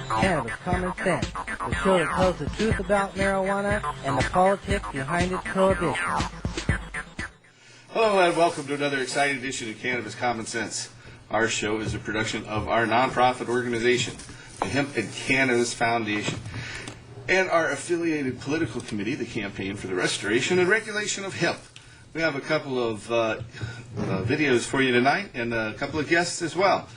Cannabis Common Sense, the show that tells the truth about marijuana and the politics behind its prohibition. Hello and welcome to another exciting edition of Cannabis Common Sense. Our show is a production of our nonprofit organization, the Hemp and Cannabis Foundation, and our affiliated political committee, the Campaign for the Restoration and Regulation of Hemp. We have a couple of videos for you tonight and a couple of guests as well.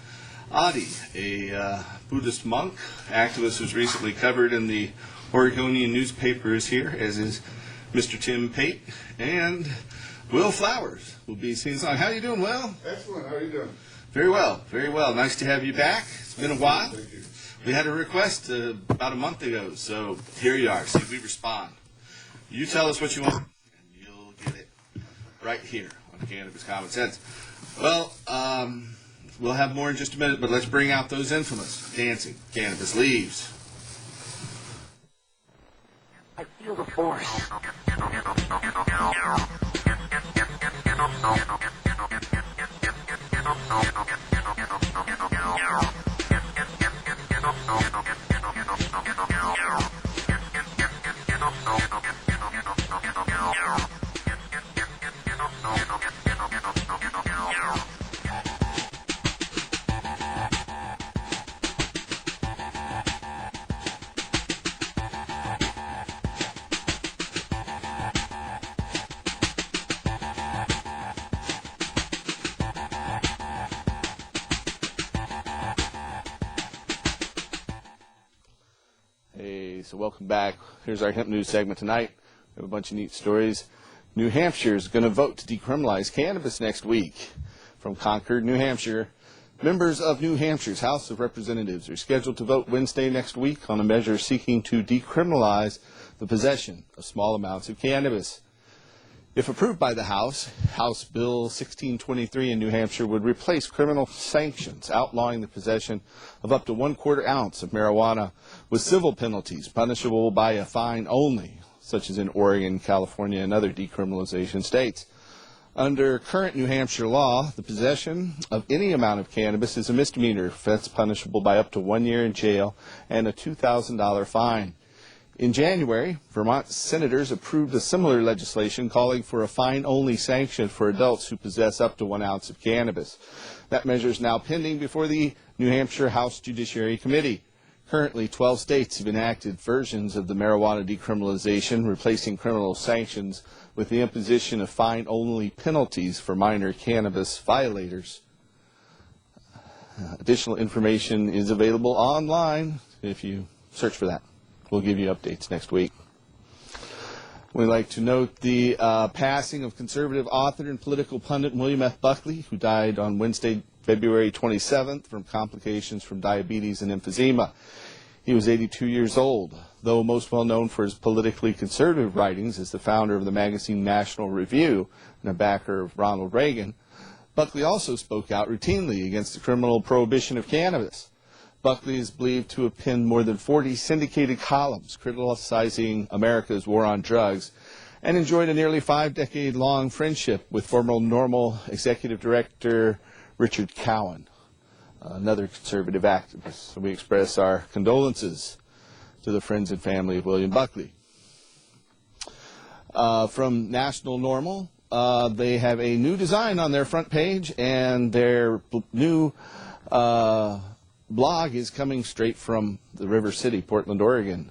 Adi, a Buddhist monk, activist who's recently covered in the Oregonian newspapers here, as is Mr. Tim Pate, and Will Flowers will be seen song. How are you doing, Will? Excellent. How are you doing? Very well, very well. Nice to have you back. It's been a while. Thank you. We had a request about a month ago, so here you are. See if we respond. You tell us what you want, and you'll get it right here on Cannabis Common Sense. Well, we'll have more in just a minute, but let's bring out those infamous dancing cannabis leaves. I feel the force. So welcome back. Here's our hemp news segment tonight. We have a bunch of neat stories. New Hampshire is going to vote to decriminalize cannabis next week. From Concord, New Hampshire, members of New Hampshire's House of Representatives are scheduled to vote Wednesday next week on a measure seeking to decriminalize the possession of small amounts of cannabis. If approved by the House, House Bill 1623 in New Hampshire would replace criminal sanctions outlawing the possession of up to 1/4 ounce of marijuana with civil penalties punishable by a fine only, such as in Oregon, California, and other decriminalization states. Under current New Hampshire law, the possession of any amount of cannabis is a misdemeanor offense punishable by up to 1 year in jail and a $2,000 fine. In January, Vermont senators approved a similar legislation calling for a fine-only sanction for adults who possess up to 1 ounce of cannabis. That measure is now pending before the New Hampshire House Judiciary Committee. Currently, 12 states have enacted versions of the marijuana decriminalization, replacing criminal sanctions with the imposition of fine-only penalties for minor cannabis violators. Additional information is available online if you search for that. We'll give you updates next week. We'd like to note the passing of conservative author and political pundit William F. Buckley, who died on Wednesday, February 27th from complications from diabetes and emphysema. He was 82 years old. Though most well known for his politically conservative writings as the founder of the magazine National Review and a backer of Ronald Reagan, Buckley also spoke out routinely against the criminal prohibition of cannabis. Buckley is believed to have penned more than 40 syndicated columns criticizing America's war on drugs and enjoyed a nearly 5-decade-long friendship with former NORML executive director Richard Cowan, another conservative activist. So we express our condolences to the friends and family of William Buckley. From National NORML, they have a new design on their front page, and their new blog is coming straight from the River City, Portland, Oregon.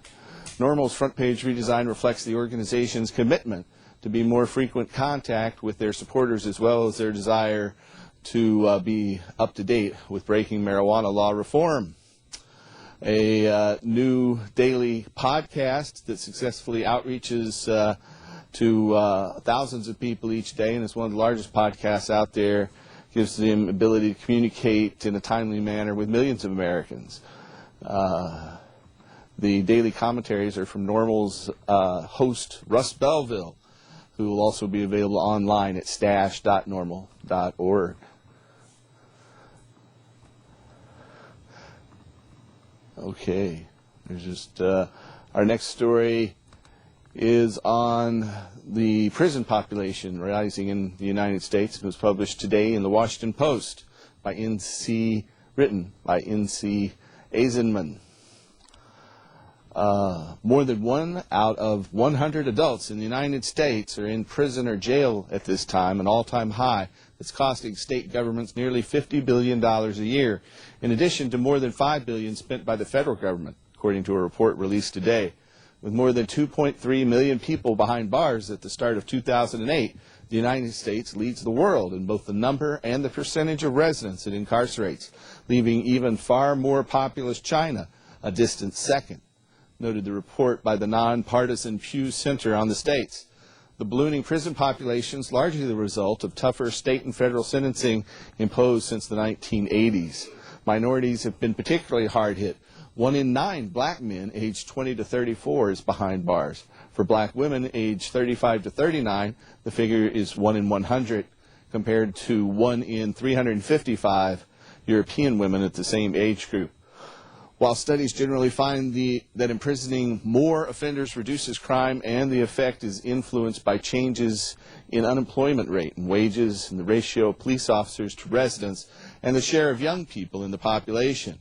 NORML's front page redesign reflects the organization's commitment to be more frequent contact with their supporters, as well as their desire to be up to date with breaking marijuana law reform. A new daily podcast that successfully outreaches to thousands of people each day, and it's one of the largest podcasts out there. Gives them ability to communicate in a timely manner with millions of Americans. The daily commentaries are from NORML's host, Russ Belville, who will also be available online at stash.normal.org. Okay, there's just our next story is on the prison population rising in the United States. It was published today in the Washington Post by written by N.C. Eisenman. More than 1 out of 100 adults in the United States are in prison or jail at this time, an all-time high that's costing state governments nearly $50 billion a year, in addition to more than $5 billion spent by the federal government, according to a report released today. With more than 2.3 million people behind bars at the start of 2008, the United States leads the world in both the number and the percentage of residents it incarcerates, leaving even far more populous China a distant second, noted the report by the nonpartisan Pew Center on the States. The ballooning prison population is largely the result of tougher state and federal sentencing imposed since the 1980s. Minorities have been particularly hard hit. 1 in 9 black men aged 20 to 34 is behind bars. For black women aged 35 to 39, the figure is 1 in 100, compared to 1 in 355 European women at the same age group. While studies generally find that imprisoning more offenders reduces crime and the effect is influenced by changes in unemployment rate and wages and the ratio of police officers to residents and the share of young people in the population.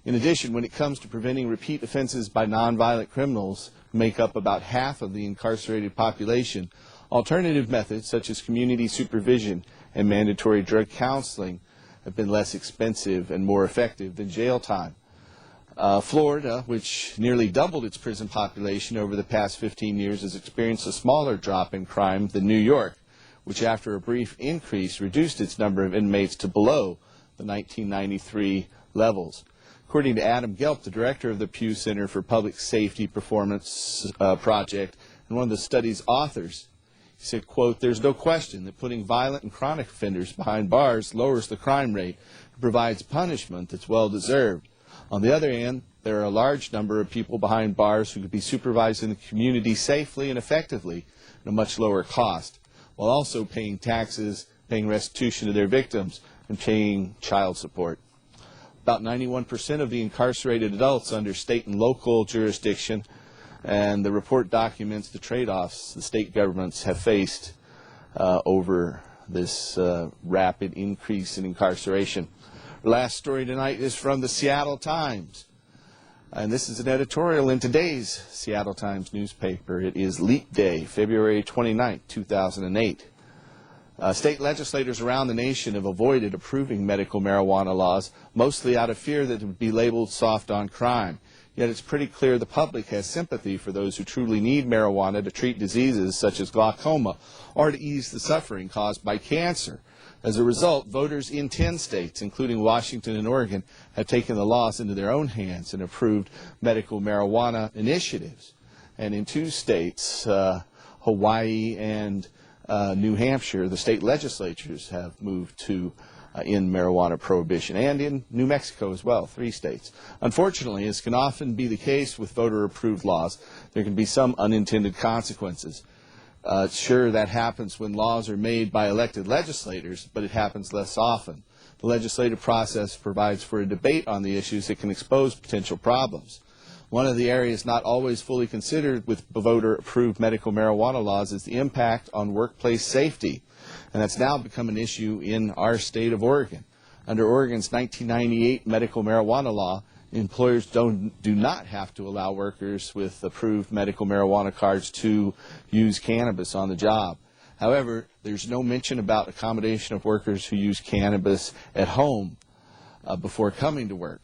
In addition, when it comes to preventing repeat offenses by nonviolent criminals, who make up about half of the incarcerated population, alternative methods such as community supervision and mandatory drug counseling have been less expensive and more effective than jail time. Florida, which nearly doubled its prison population over the past 15 years, has experienced a smaller drop in crime than New York, which after a brief increase reduced its number of inmates to below the 1993 levels. According to Adam Gelb, the director of the Pew Center for Public Safety Performance Project and one of the study's authors, he said, quote, "There's no question that putting violent and chronic offenders behind bars lowers the crime rate and provides punishment that's well-deserved. On the other hand, there are a large number of people behind bars who could be supervised in the community safely and effectively at a much lower cost, while also paying taxes, paying restitution to their victims, and paying child support." About 91% of the incarcerated adults under state and local jurisdiction, and the report documents the trade-offs the state governments have faced over this rapid increase in incarceration. Our last story tonight is from the Seattle Times, and this is an editorial in today's Seattle Times newspaper. It is Leap Day, February 29, 2008. State legislators around the nation have avoided approving medical marijuana laws, mostly out of fear that it would be labeled soft on crime. Yet it's pretty clear the public has sympathy for those who truly need marijuana to treat diseases such as glaucoma or to ease the suffering caused by cancer. As a result, voters in 10 states, including Washington and Oregon, have taken the laws into their own hands and approved medical marijuana initiatives. And in 2 states, Hawaii and New Hampshire, the state legislatures have moved to end marijuana prohibition, and in New Mexico as well, 3 states. Unfortunately, as can often be the case with voter-approved laws, there can be some unintended consequences. Sure, that happens when laws are made by elected legislators, but it happens less often. The legislative process provides for a debate on the issues that can expose potential problems. One of the areas not always fully considered with voter-approved medical marijuana laws is the impact on workplace safety, and that's now become an issue in our state of Oregon. Under Oregon's 1998 medical marijuana law, employers do not have to allow workers with approved medical marijuana cards to use cannabis on the job. However, there's no mention about accommodation of workers who use cannabis at home before coming to work.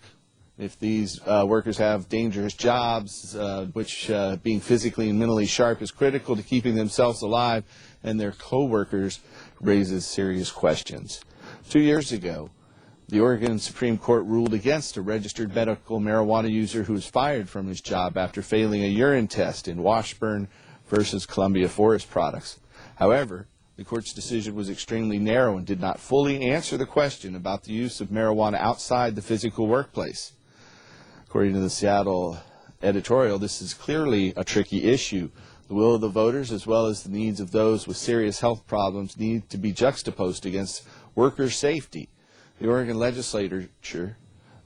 If these workers have dangerous jobs, which being physically and mentally sharp is critical to keeping themselves alive and their co-workers, raises serious questions. 2 years ago, the Oregon Supreme Court ruled against a registered medical marijuana user who was fired from his job after failing a urine test in Washburn versus Columbia Forest Products. However, the court's decision was extremely narrow and did not fully answer the question about the use of marijuana outside the physical workplace. According to the Seattle editorial, this is clearly a tricky issue. The will of the voters, as well as the needs of those with serious health problems, need to be juxtaposed against worker safety. The Oregon legislature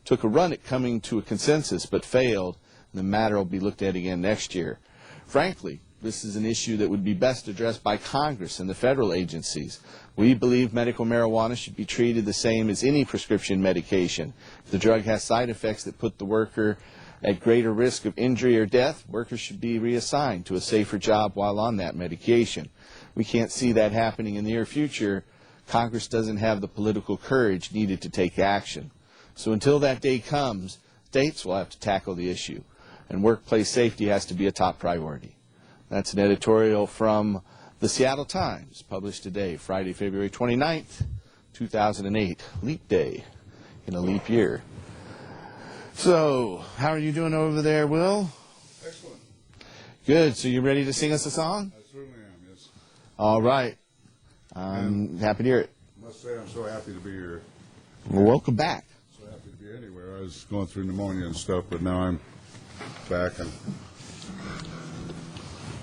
took a run at coming to a consensus but failed, and the matter will be looked at again next year. Frankly, this is an issue that would be best addressed by Congress and the federal agencies. We believe medical marijuana should be treated the same as any prescription medication. If the drug has side effects that put the worker at greater risk of injury or death, workers should be reassigned to a safer job while on that medication. We can't see that happening in the near future. Congress doesn't have the political courage needed to take action. So until that day comes, states will have to tackle the issue, and workplace safety has to be a top priority. That's an editorial from the Seattle Times, published today, Friday, February 29th, 2008, Leap Day in a leap year. So, how are you doing over there, Will? Excellent. Good. So you ready to sing us a song? I certainly am, yes. All right. I'm happy to hear it. I must say I'm so happy to be here. Well, welcome back. So happy to be anywhere. I was going through pneumonia and stuff, but now I'm back and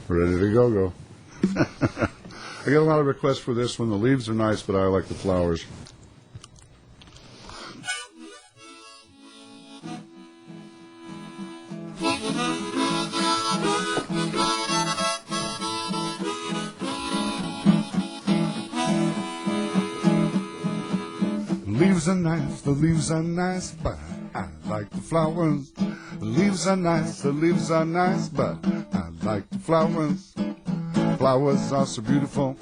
ready to go. I get a lot of requests for this one. The leaves are nice, but I like the flowers. The leaves are nice, but I like the flowers. The leaves are nice, but I like the flowers. Flowers are so beautiful,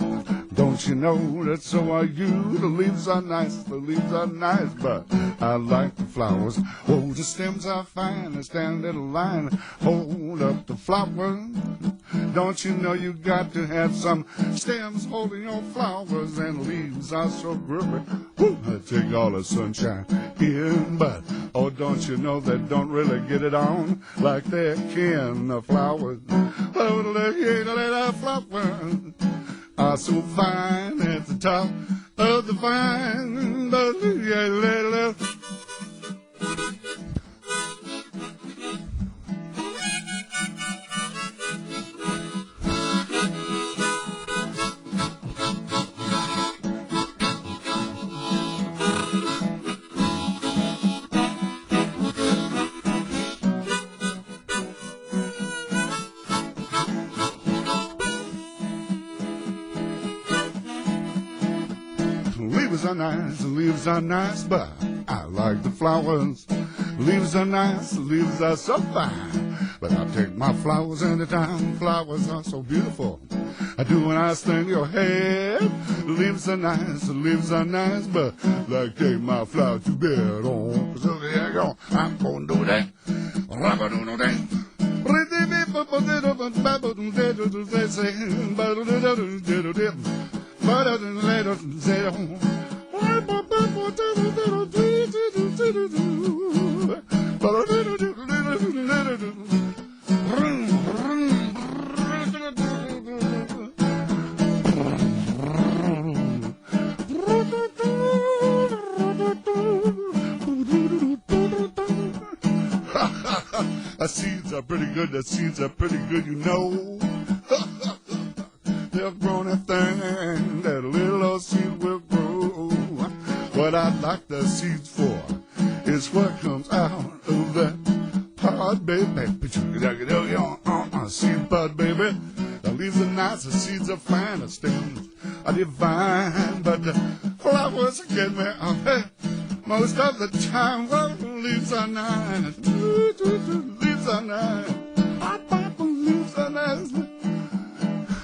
don't you know that so are you? The leaves are nice, but I like the flowers. Oh, the stems are fine, they stand in a line, hold up the flowers. Don't you know you got to have some stems holding your flowers, and leaves are so groovy. I take all the sunshine in, but oh, don't you know they don't really get it on like they can the flowers. Oh, the flowers are so fine at the top of the vine, but the leaves are nice, but I like the flowers. Leaves are nice, leaves are so fine, but I take my flowers anytime. Flowers are so beautiful, I do when I sting your head. Leaves are nice, but like take my flowers to bed on. So there you go, I'm gonna do that. I'm gonna do that. The seeds are pretty good, you know. They've grown a thing that a little old seed will grow. What I like the seeds for is what comes out of that pod, baby. Seed pod, baby. The leaves are nice, the seeds are fine, the stems are divine, but the flowers get me up most of the time. Well, the leaves are nice, leaves are nice.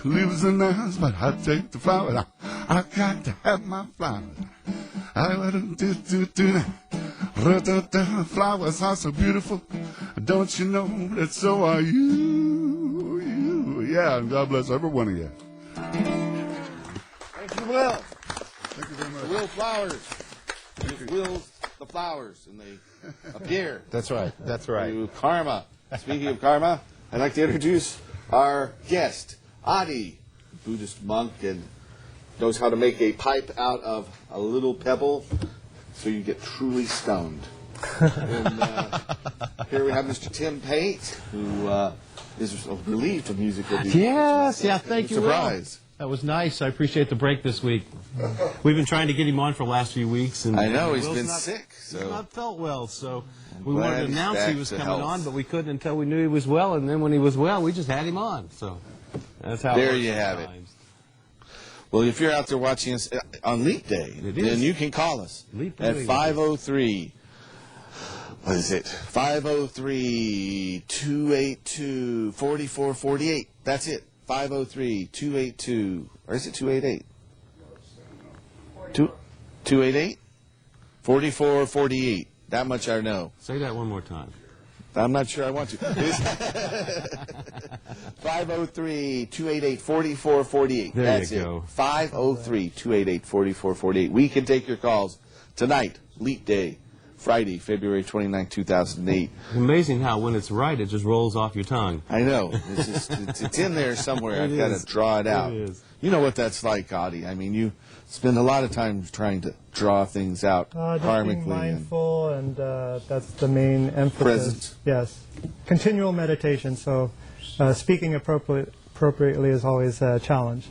Leaves are nice, but I take the flowers. I got to have my flowers. Flowers are so beautiful. Don't you know that so are you? Yeah, and God bless every one of you. Thank you, Will. Thank you very much. Will Flowers. It wills the flowers, and they appear. That's right. To karma. Speaking of karma, I'd like to introduce our guest, Adi, Buddhist monk, and knows how to make a pipe out of a little pebble so you get truly stoned. And here we have Mr. Tim Pate, who is relieved from music will be. Yes, thank you, Surprise. Will. That was nice. I appreciate the break this week. We've been trying to get him on for the last few weeks. And I know, he's Will's been sick. He's not felt well, so we glad wanted to he's announce back he was to coming health. on, but we couldn't until we knew he was well, and then when he was well, we just had him on. So that's how There it works you have it. sometimes. Well, if you're out there watching us on Leap Day, It then is. you can call us Leap at Day. 503 what is it? 503-282-4448. That's it. 503-282, or is it 288? 288? 4448. That much I know. Say that one more time. I'm not sure I want to. 503-288-4448. There That's you go. it. 503-288-4448. We can take your calls tonight, Leap Day, Friday, February 29, 2008. It's amazing how when it's right, it just rolls off your tongue. I know. It's in there somewhere. I've got to draw it out. It is. You know what that's like, Audie. I mean, you spend a lot of time trying to draw things out Just karmically. being mindful, and that's the main emphasis. Present. Yes. Continual meditation, so speaking appropriately is always a challenge.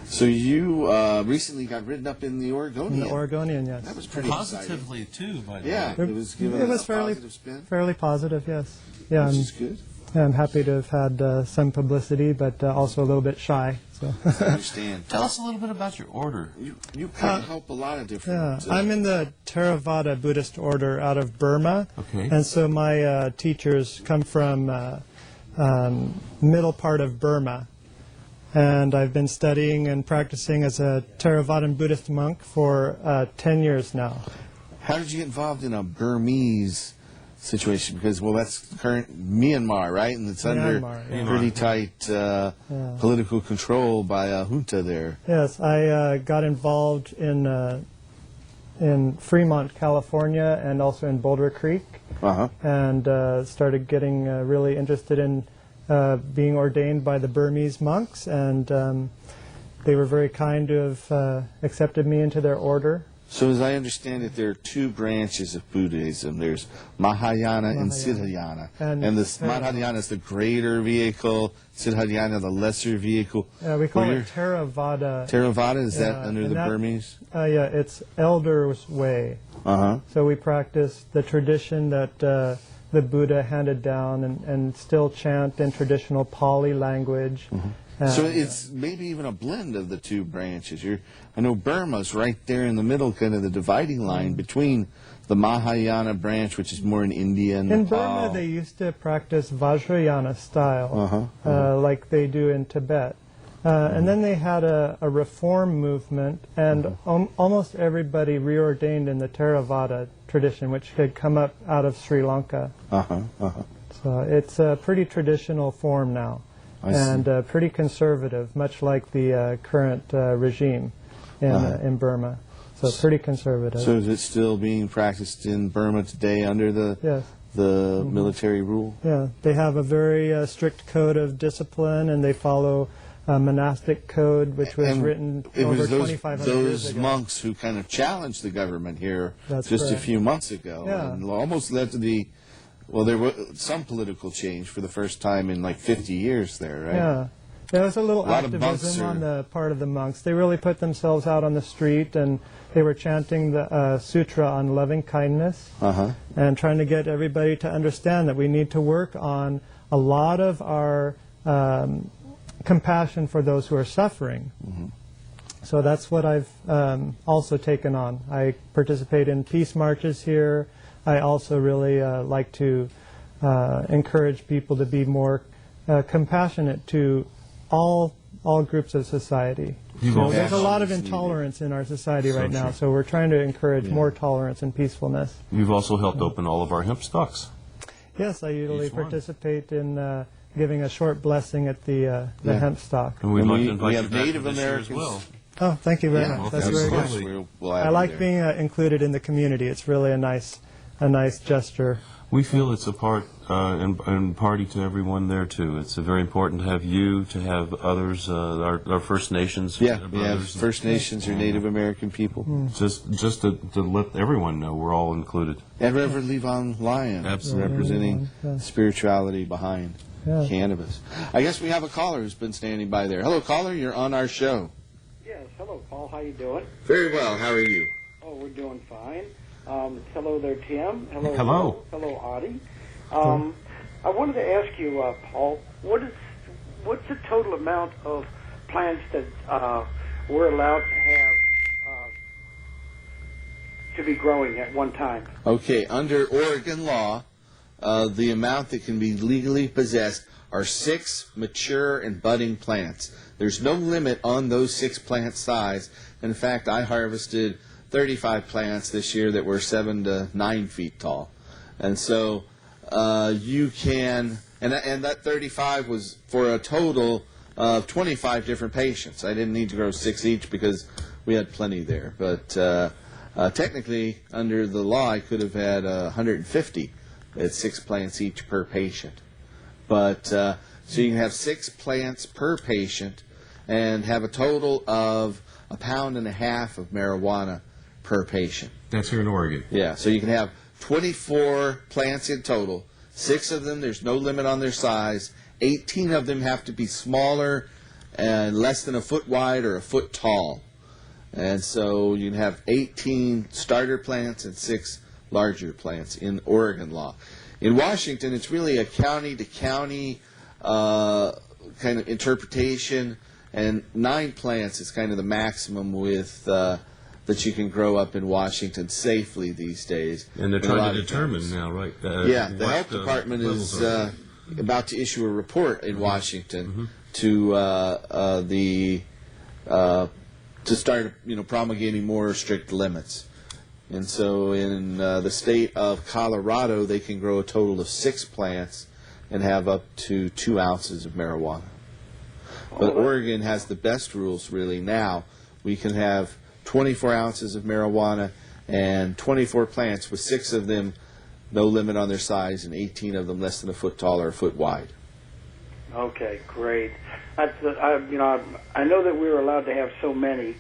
So you recently got written up in the Oregonian. In the Oregonian, yes. That was pretty Positively, too, by the exciting. Yeah, way. it was given It was a fairly, positive spin, fairly positive, yes. Yeah, which is good. I'm happy to have had some publicity, but also a little bit shy. So. I understand. Tell us a little bit about your order. You kind of help a lot of different... I'm in the Theravada Buddhist order out of Burma. Okay. And so my teachers come from middle part of Burma. And I've been studying and practicing as a Theravadan Buddhist monk for 10 years now. How did you get involved in a Burmese situation? Because, well, that's current Myanmar, right? And it's under Myanmar, yeah. pretty tight political control by a junta there. Yes, I got involved in Fremont, California, and also in Boulder Creek, and started getting really interested in being ordained by the Burmese monks, and they were very kind to have accepted me into their order. So as I understand it, there are two branches of Buddhism. There's Mahayana and Siddhayana. And the Mahayana is the greater vehicle, Siddhayana the lesser vehicle. We call it Theravada. Theravada, is that under the that, Burmese? Yeah, it's Elder's Way. So we practice the tradition that the Buddha handed down and still chant in traditional Pali language. So it's maybe even a blend of the two branches. I know Burma's right there in the middle, kind of the dividing line between the Mahayana branch, which is more in India and in Nepal. Burma, they used to practice Vajrayana style, like they do in Tibet. And then they had a reform movement, and almost everybody reordained in the Theravada tradition, which had come up out of Sri Lanka. So it's a pretty traditional form now. And pretty conservative, much like the current regime in Burma. So pretty conservative. So is it still being practiced in Burma today under the military rule? Yeah, they have a very strict code of discipline, and they follow a monastic code, which was written over 2,500 years ago. Those monks who kind of challenged the government here That's just correct. a few months ago, and almost led to the... Well, there was some political change for the first time in like 50 years there, right? Yeah. There was a little lot of monks activism on the part of the monks. They really put themselves out on the street, and they were chanting the sutra on loving kindness and trying to get everybody to understand that we need to work on a lot of our compassion for those who are suffering. So that's what I've also taken on. I participate in peace marches here. I also really like to encourage people to be more compassionate to all groups of society. There's a lot of intolerance in our society right now, so we're trying to encourage more tolerance and peacefulness. You've also helped open all of our hemp stocks. Yes, I usually participate in giving a short blessing at the hemp stock. And we'd like to invite we you have back Native this year Americans. as well. Oh, thank you very much. That's very absolutely. good. I like being included in the community. It's really a nice gesture. We feel it's a part and party to everyone there too. It's very important to have you, to have others, our First Nations. We have First Nations or Native American people. Just to let everyone know we're all included. And Reverend Levon Lyon, representing spirituality behind cannabis. I guess we have a caller who's been standing by there. Hello, caller. You're on our show. Yes, hello, Paul. How you doing? Very well. How are you? Oh, we're doing fine. Hello there, Tim. Hello. Hello. Hello, Audie. I wanted to ask you, Paul, what's the total amount of plants that we're allowed to have to be growing at one time? Okay, under Oregon law, the amount that can be legally possessed are 6 mature and budding plants. There's no limit on those 6 plant size. In fact, I harvested 35 plants this year that were 7 to 9 feet tall. And so you can, and that 35 was for a total of 25 different patients. I didn't need to grow 6 each because we had plenty there. But technically, under the law, I could have had 150 at 6 plants each per patient. But so you can have 6 plants per patient and have a total of 1.5 pounds of marijuana per patient. That's here in Oregon. Yeah, so you can have 24 plants in total. 6 of them, there's no limit on their size. 18 of them have to be smaller and less than a foot wide or a foot tall. And so you can have 18 starter plants and 6 larger plants in Oregon law. In Washington, it's really a county-to-county kind of interpretation, and 9 plants is kind of the maximum with that you can grow up in Washington safely these days. And they're trying to determine now, right? Yeah, the health department is about to issue a report in Washington to start promulgating more strict limits. And so in the state of Colorado, they can grow a total of 6 plants and have up to 2 ounces of marijuana. But Oregon has the best rules really now. We can have 24 ounces of marijuana and 24 plants with 6 of them, no limit on their size, and 18 of them less than a foot tall or a foot wide. Okay, great. I know that we were allowed to have so many,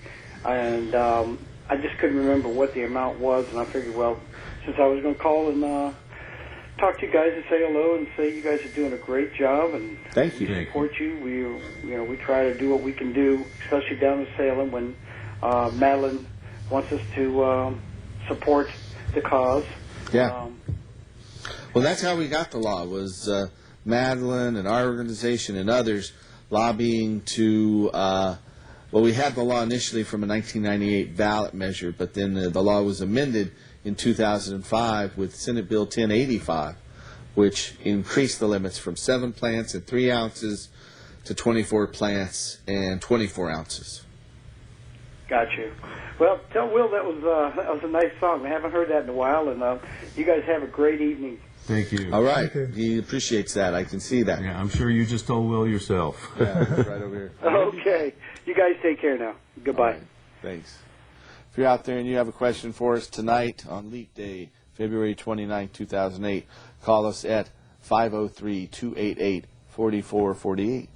and I just couldn't remember what the amount was, and I figured, well, since I was going to call and talk to you guys and say hello and say you guys are doing a great job, and Thank you. we support you. We try to do what we can do, especially down in Salem when Madeline wants us to support the cause. Yeah. Well, that's how we got the law, was Madeline and our organization and others lobbying to, we had the law initially from a 1998 ballot measure, but then the law was amended in 2005 with Senate Bill 1085, which increased the limits from 7 plants and 3 ounces to 24 plants and 24 ounces. Got you. Well, tell Will that was a nice song. I haven't heard that in a while, and you guys have a great evening. Thank you. All right. He appreciates that. I can see that. Yeah, I'm sure you just told Will yourself. Yeah, it's right over here. Okay. You guys take care now. Goodbye. Right. Thanks. If you're out there and you have a question for us tonight on Leap Day, February 29, 2008, call us at 503-288-4448.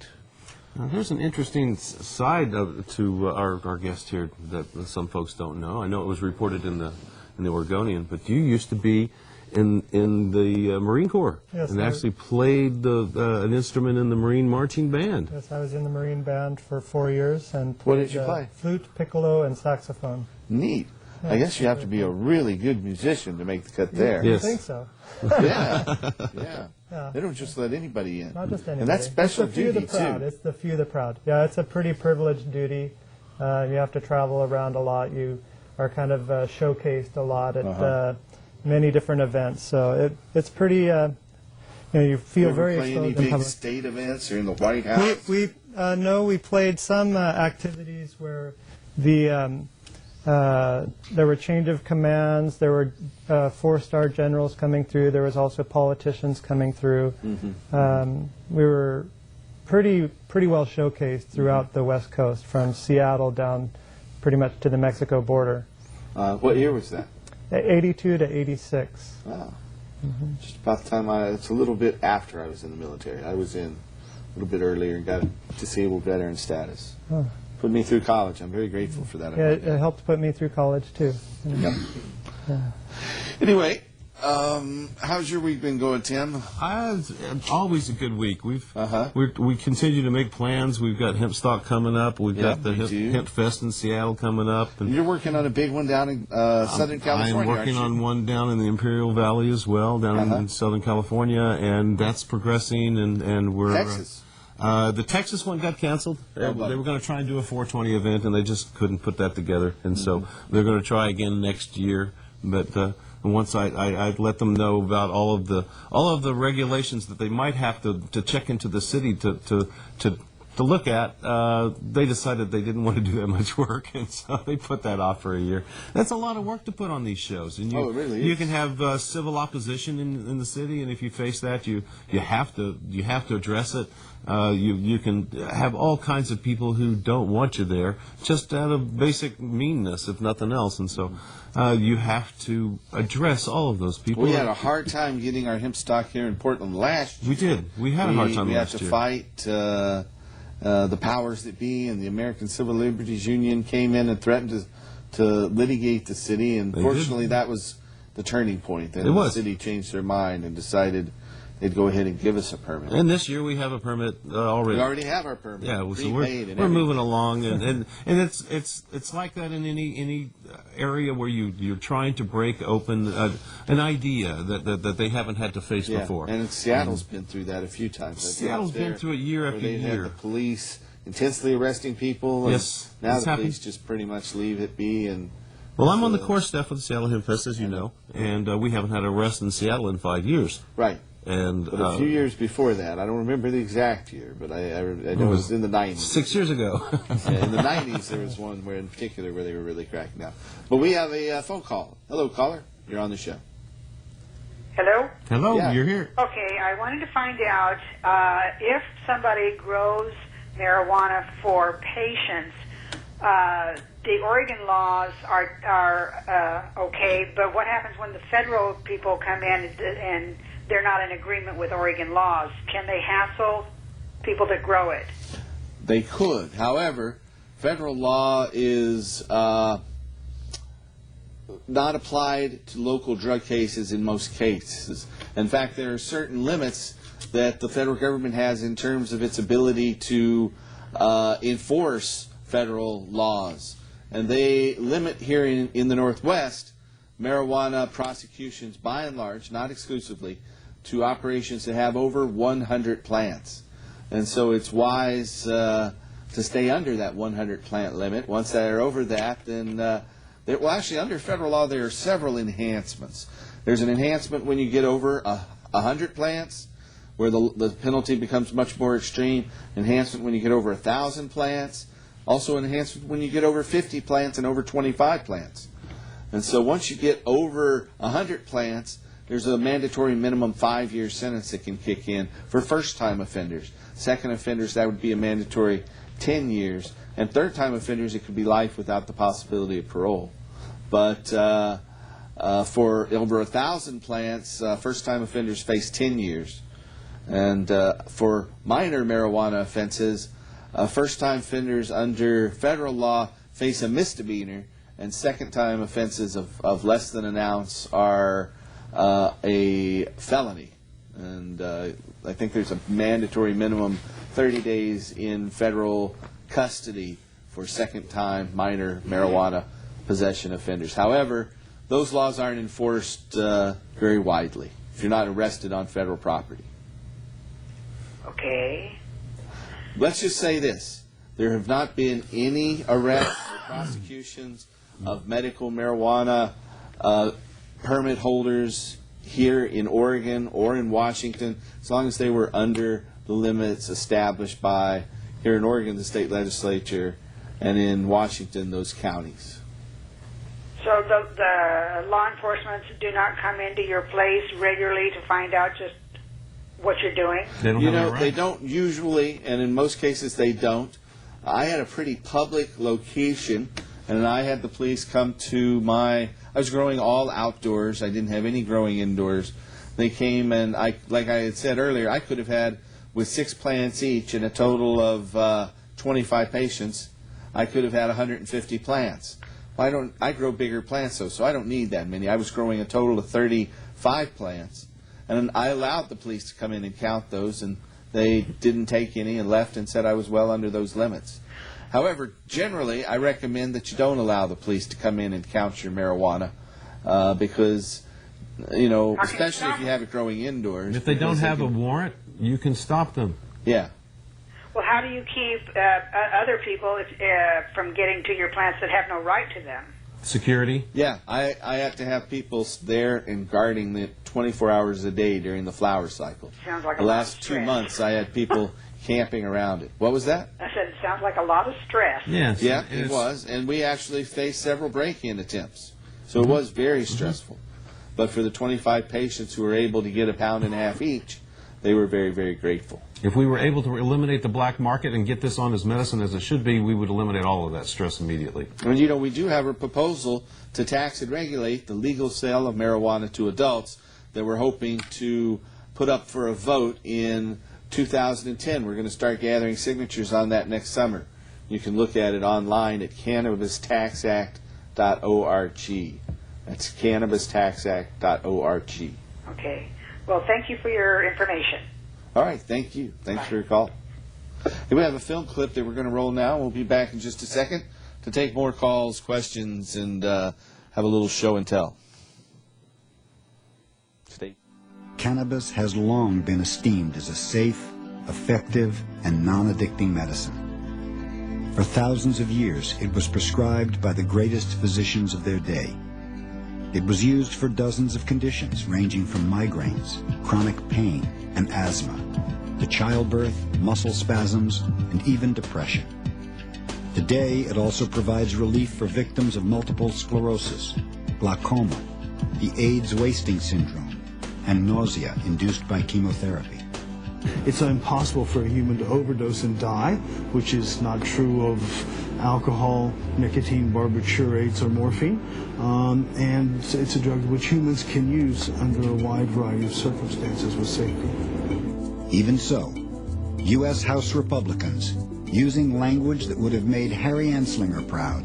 Now, there's an interesting side to our guest here that some folks don't know. I know it was reported in the Oregonian, but you used to be in the Marine Corps, yes, and actually played an instrument in the Marine Marching Band. Yes, I was in the Marine Band for 4 years and What played did you play? Flute, piccolo, and saxophone. Neat. Yeah, I guess you have to be a really good musician to make the cut there. You Yes. think so? Yeah. Yeah. Yeah. They don't just let anybody in. Not just anybody. And that's special it's the few duty, the proud. too. It's the few the proud. Yeah, it's a pretty privileged duty. You have to travel around a lot. You are kind of showcased a lot at many different events. So it's pretty, you feel You ever very play any exposed in big public. state events or in the White House? We played some activities where there were change of commands. There were 4-star generals coming through. There was also politicians coming through. We were pretty well showcased throughout the West Coast, from Seattle down pretty much to the Mexico border. What year was that? 82 to 86. Wow. Just about the time it's a little bit after I was in the military. I was in a little bit earlier and got disabled veteran status. Oh. Put me through college. I'm very grateful for that. Yeah, it helped put me through college too. Yep. Yeah. Anyway, how's your week been going, Tim? Always a good week. We continue to make plans. We've got Hemp Stock coming up. We've got the Hemp Fest in Seattle coming up. And you're working on a big one down in Southern California. I'm working on one down in the Imperial Valley as well, down in Southern California, and that's progressing. And we're Texas. The Texas one got canceled. They were going to try and do a 420 event, and they just couldn't put that together. And so they're going to try again next year. But once I let them know about all of the regulations that they might have to check into the city to look at, they decided they didn't want to do that much work, and so they put that off for a year. That's a lot of work to put on these shows, and it really you is. can have civil opposition in the city, and if you face that, you have to address it. You can have all kinds of people who don't want you there, just out of basic meanness, if nothing else, and so you have to address all of those people. We had a hard time getting our hemp stock here in Portland last year. We did. We had a hard time last year. We had to fight. The powers that be and the American Civil Liberties Union came in and threatened to litigate the city, and fortunately that was the turning point. Then the city changed their mind and decided they'd go ahead and give us a permit. And this year we have a permit already. We already have our permit. Yeah, so we're moving along, and it's like that in any area where you're trying to break open an idea that they haven't had to face before. And Seattle's been through that a few times. Seattle's been through it year after year. They had the police intensely arresting people. Yes, now the police just pretty much leave it be. And well, I'm on the core staff of the Seattle Hemp Fest, as you know, and we haven't had an arrest in Seattle in 5 years. Right. But a few years before that, I don't remember the exact year, but I know it was in the 90s. 6 years ago. In the 90s, there was one in particular where they were really cracking down. But we have a phone call. Hello, caller. You're on the show. Hello? Hello, Yeah. You're here. Okay, I wanted to find out if somebody grows marijuana for patients, the Oregon laws are okay, but what happens when the federal people come in and they're not in agreement with Oregon laws? Can they hassle people that grow it? They could. However, federal law is not applied to local drug cases in most cases. In fact, there are certain limits that the federal government has in terms of its ability to enforce federal laws. And they limit here in the Northwest marijuana prosecutions by and large, not exclusively, to operations that have over 100 plants. And so it's wise to stay under that 100 plant limit. Once they're over that, then, actually under federal law there are several enhancements. There's an enhancement when you get over 100 plants, where the penalty becomes much more extreme. Enhancement when you get over 1,000 plants. Also an enhancement when you get over 50 plants and over 25 plants. And so once you get over 100 plants, there's a mandatory minimum 5-year sentence that can kick in for first-time offenders. Second offenders, that would be a mandatory 10 years. And third-time offenders, it could be life without the possibility of parole. But for over 1,000 plants, first-time offenders face 10 years. And for minor marijuana offenses, first-time offenders under federal law face a misdemeanor, and second-time offenses of less than an ounce are a felony. And I think there's a mandatory minimum 30 days in federal custody for second-time minor marijuana possession offenders. However, those laws aren't enforced very widely if you're not arrested on federal property. Okay. Let's just say this. There have not been any arrests or prosecutions of medical marijuana permit holders here in Oregon or in Washington, as long as they were under the limits established by, here in Oregon, the state legislature, and in Washington, those counties. So the law enforcement do not come into your place regularly to find out just what you're doing? They don't usually, and in most cases they don't. I had a pretty public location, and I had the police come to I was growing all outdoors. I didn't have any growing indoors. They came, and like I had said earlier, I could have had, with 6 plants each and a total of 25 patients, I could have had 150 plants. I grow bigger plants, though, so I don't need that many. I was growing a total of 35 plants, and I allowed the police to come in and count those, and they didn't take any and left and said I was well under those limits. However, generally, I recommend that you don't allow the police to come in and count your marijuana because, especially if you have it growing indoors. If they don't have a warrant, you can stop them. Yeah. Well, how do you keep other people from getting to your plants that have no right to them? Security? Yeah, I have to have people there and guarding it 24 hours a day during the flower cycle. Sounds like the a lot last of 2 stress. months, I had people camping around it. What was that? I said it sounds like a lot of stress. Yes. Yeah, it was. And we actually faced several break-in attempts. So it was very stressful. But for the 25 patients who were able to get a pound and a half each, they were very, very grateful. If we were able to eliminate the black market and get this on as medicine as it should be, we would eliminate all of that stress immediately. And you know, we do have a proposal to tax and regulate the legal sale of marijuana to adults that we're hoping to put up for a vote in 2010. We're going to start gathering signatures on that next summer. You can look at it online at cannabistaxact.org. That's cannabistaxact.org. Okay. Well, thank you for your information. All right, thank you. Thanks for your call. Hey, we have a film clip that we're going to roll now. We'll be back in just a second to take more calls, questions, and have a little show and tell. Stay. Cannabis has long been esteemed as a safe, effective, and non-addicting medicine. For thousands of years, it was prescribed by the greatest physicians of their day. It was used for dozens of conditions ranging from migraines, chronic pain, and asthma, to childbirth, muscle spasms, and even depression. Today, it also provides relief for victims of multiple sclerosis, glaucoma, the AIDS wasting syndrome, and nausea induced by chemotherapy. It's impossible for a human to overdose and die, which is not true of alcohol, nicotine, barbiturates, or morphine. And it's a drug which humans can use under a wide variety of circumstances with safety. Even so, U.S. House Republicans, using language that would have made Harry Anslinger proud,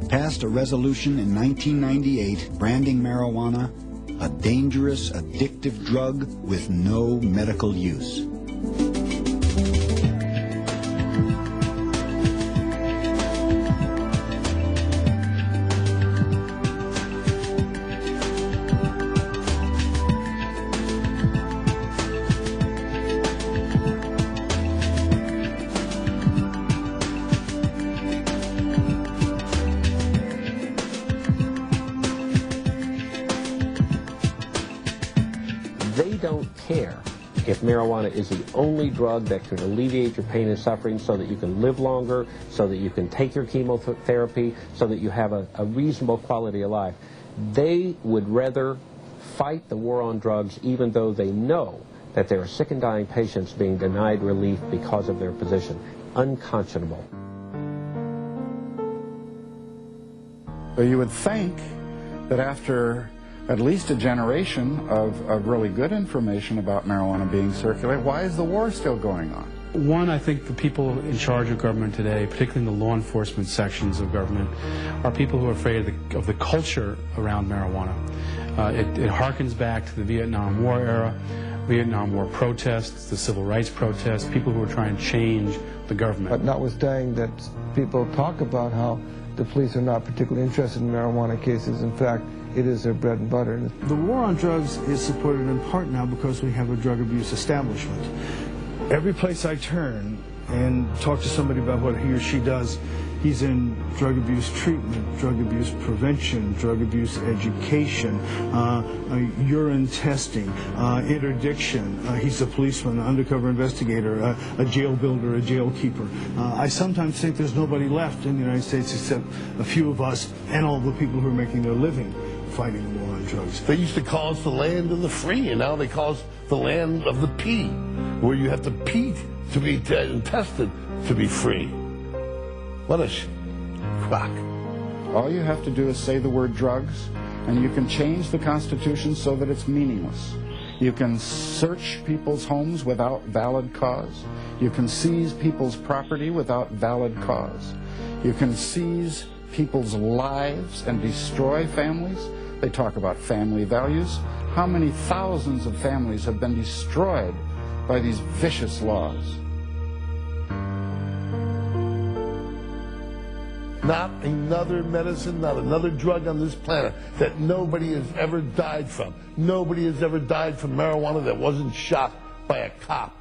passed a resolution in 1998 branding marijuana a dangerous, addictive drug with no medical use. They don't care if marijuana is the only drug that can alleviate your pain and suffering so that you can live longer, so that you can take your chemotherapy, so that you have a reasonable quality of life. They would rather fight the war on drugs even though they know that there are sick and dying patients being denied relief because of their position. Unconscionable. Well, you would think that after at least a generation of really good information about marijuana being circulated, why is the war still going on? One, I think the people in charge of government today, particularly in the law enforcement sections of government, are people who are afraid of the culture around marijuana. It harkens back to the Vietnam War era, Vietnam War protests, the civil rights protests, people who are trying to change the government. But notwithstanding that people talk about how the police are not particularly interested in marijuana cases, in fact, it is their bread and butter. The war on drugs is supported in part now because we have a drug abuse establishment. Every place I turn and talk to somebody about what he or she does, he's in drug abuse treatment, drug abuse prevention, drug abuse education, urine testing, interdiction. He's a policeman, an undercover investigator, a jail builder, a jail keeper. I sometimes think there's nobody left in the United States except a few of us and all the people who are making their living fighting the war on drugs. They used to call us the land of the free, and now they call us the land of the pea, where you have to pee to be tested to be free. What a crock. All you have to do is say the word drugs, and you can change the Constitution so that it's meaningless. You can search people's homes without valid cause. You can seize people's property without valid cause. You can seize people's lives and destroy families. They talk about family values. How many thousands of families have been destroyed by these vicious laws? Not another medicine, not another drug on this planet that nobody has ever died from. Nobody has ever died from marijuana that wasn't shot by a cop.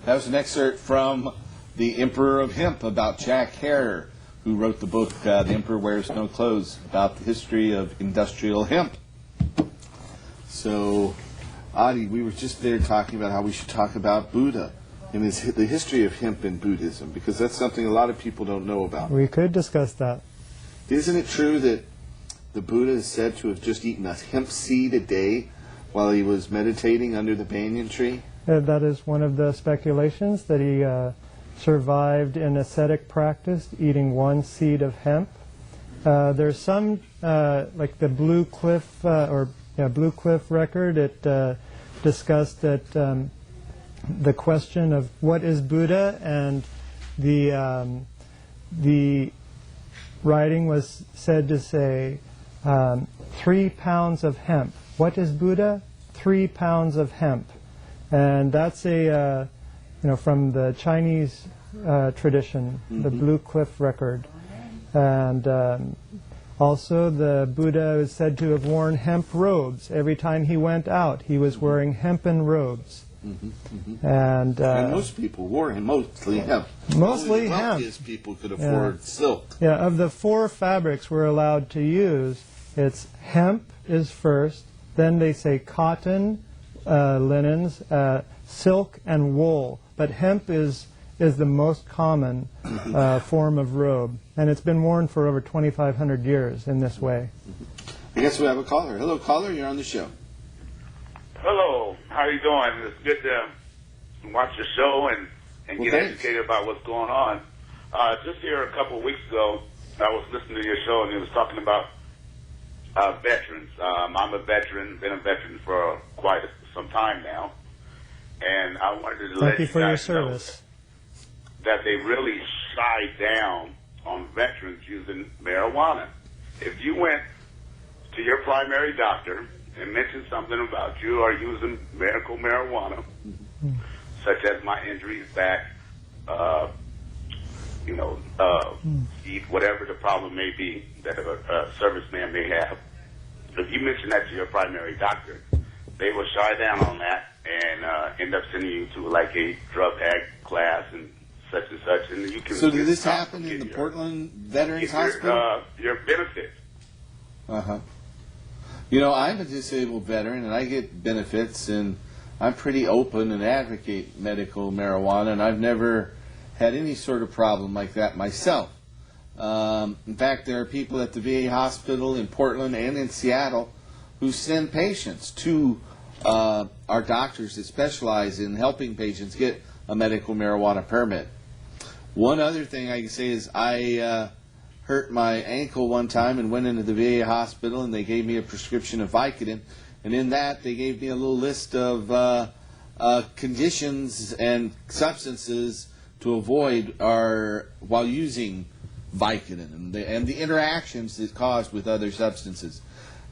That was an excerpt from the Emperor of Hemp about Jack Hare, who wrote the book The Emperor Wears No Clothes, about the history of industrial hemp. So, Adi, we were just there talking about how we should talk about Buddha and the history of hemp in Buddhism, because that's something a lot of people don't know about. We could discuss that. Isn't it true that the Buddha is said to have just eaten a hemp seed a day while he was meditating under the banyan tree? That is one of the speculations, that he survived in ascetic practice, eating one seed of hemp. There's some, like the Blue Cliff Blue Cliff record. It discussed that the question of what is Buddha, and the writing was said to say 3 pounds of hemp. What is Buddha? 3 pounds of hemp. And that's from the Chinese tradition, the Blue Cliff record. And also the Buddha is said to have worn hemp robes. Every time he went out, he was wearing hempen robes. And most people wore him mostly hemp. Mostly Only the hemp. wealthiest people could afford silk. Yeah, of the 4 fabrics we're allowed to use, it's hemp is first, then they say cotton, linens, silk, and wool. But hemp is the most common form of robe, and it's been worn for over 2,500 years in this way. I guess we have a caller. Hello, caller. You're on the show. Hello. How you doing? It's good to watch the show and get educated about what's going on. Just here a couple of weeks ago, I was listening to your show, and it was talking about veterans. I'm a veteran, been a veteran for quite some time now, and I wanted to let you for your guys know service. that they really shy down on veterans using marijuana. If you went to your primary doctor and mentioned something about you are using medical marijuana, such as my injuries back, eat whatever the problem may be that a serviceman may have. If you mention that to your primary doctor, they will shy down on that and end up sending you to like a drug ag class and such, and you can. So did this happen in the Portland Veterans Hospital? Your benefits. You know, I'm a disabled veteran, and I get benefits, and I'm pretty open and advocate medical marijuana, and I've never had any sort of problem like that myself. In fact, there are people at the VA hospital in Portland and in Seattle who send patients to our doctors that specialize in helping patients get a medical marijuana permit. One other thing I can say is I hurt my ankle one time and went into the VA hospital, and they gave me a prescription of Vicodin, and in that they gave me a little list of conditions and substances to avoid while using Vicodin and the interactions it caused with other substances.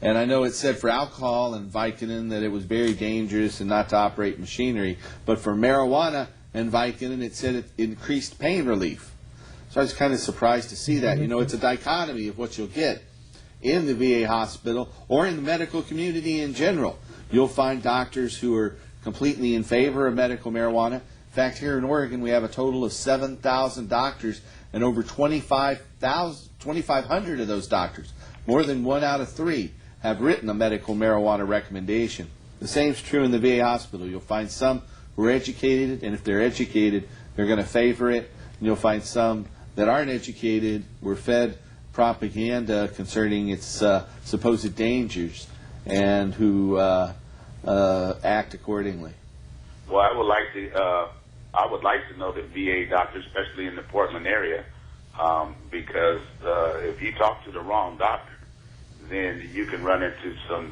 And I know it said for alcohol and Vicodin that it was very dangerous and not to operate machinery, but for marijuana and Vicodin it said it increased pain relief. So I was kind of surprised to see that. You know, it's a dichotomy of what you'll get in the VA hospital or in the medical community in general. You'll find doctors who are completely in favor of medical marijuana. In fact, here in Oregon, we have a total of 7,000 doctors, and over 2,500 of those doctors, more than 1 out of 3, have written a medical marijuana recommendation. The same is true in the VA hospital. You'll find some who are educated, and if they're educated, they're going to favor it. And you'll find some that aren't educated, were fed propaganda concerning its supposed dangers, and who act accordingly. Well, I would like to know the VA doctor, especially in the Portland area, because if you talk to the wrong doctor, then you can run into some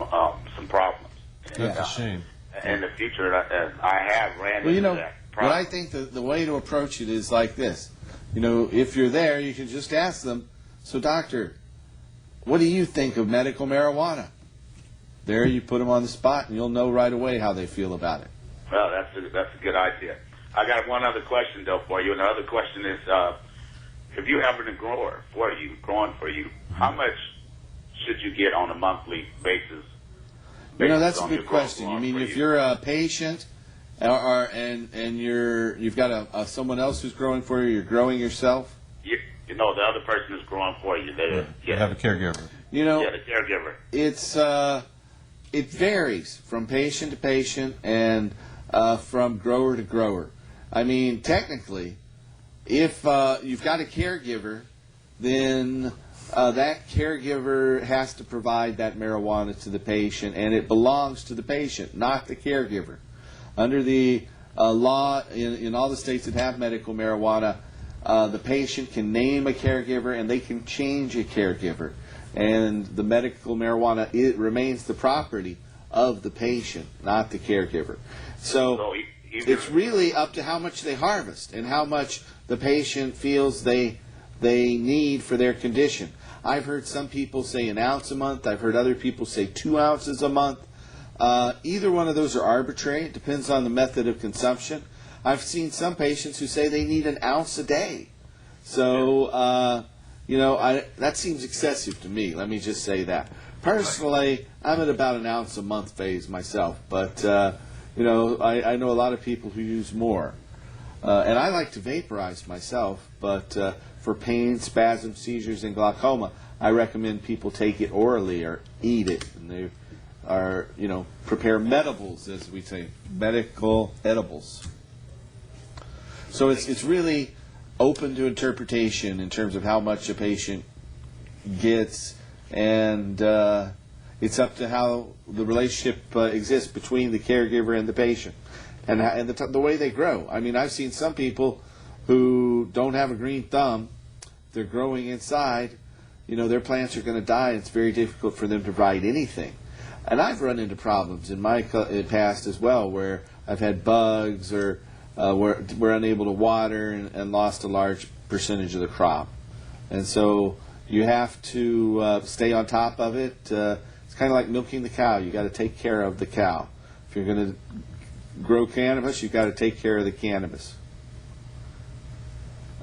problems. That's a shame. In the future, I have ran into that But problem. I think the way to approach it is like this. You know, if you're there, you can just ask them, so doctor, what do you think of medical marijuana? There you put them on the spot, and you'll know right away how they feel about it. Well, that's a good idea. I got one other question, though, for you. And the other question is, if you have a grower growing for you, how much should you get on a monthly basis? You know, that's a good question. You mean if you're a patient And you've got someone else who's growing for you. You're growing yourself. You know, the other person is growing for you. You have a caregiver. You know, the caregiver. It varies from patient to patient and from grower to grower. I mean, technically, if you've got a caregiver, then that caregiver has to provide that marijuana to the patient, and it belongs to the patient, not the caregiver. Under the law in all the states that have medical marijuana, the patient can name a caregiver, and they can change a caregiver. And the medical marijuana, it remains the property of the patient, not the caregiver. So it's really up to how much they harvest and how much the patient feels they need for their condition. I've heard some people say an ounce a month. I've heard other people say 2 ounces a month. Either one of those are arbitrary. It depends on the method of consumption. I've seen some patients who say they need an ounce a day. So, that seems excessive to me. Let me just say that. Personally, I'm at about an ounce a month phase myself. But, I know a lot of people who use more. And I like to vaporize myself, but for pain, spasms, seizures, and glaucoma, I recommend people take it orally or eat it. And they are, prepare medibles, as we say, medical edibles. So it's really open to interpretation in terms of how much a patient gets, and it's up to how the relationship exists between the caregiver and the patient, and the way they grow. I mean, I've seen some people who don't have a green thumb. They're growing inside. Their plants are going to die, and it's very difficult for them to provide anything. And I've run into problems in my past as well, where I've had bugs or we're unable to water and lost a large percentage of the crop. And so you have to stay on top of it. It's kind of like milking the cow. You got to take care of the cow. If you're going to grow cannabis, you've got to take care of the cannabis.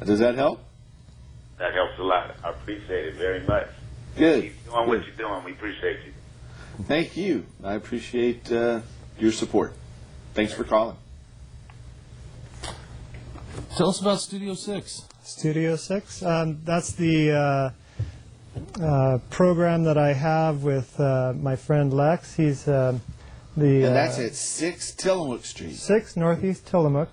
Does that help? That helps a lot. I appreciate it very much. Good. Keep doing what you're doing. We appreciate you. Thank you. I appreciate your support. Thanks for calling. Tell us about Studio 6. Studio 6? That's the program that I have with my friend Lex. He's and that's at 6 Tillamook Street. 6 Northeast Tillamook,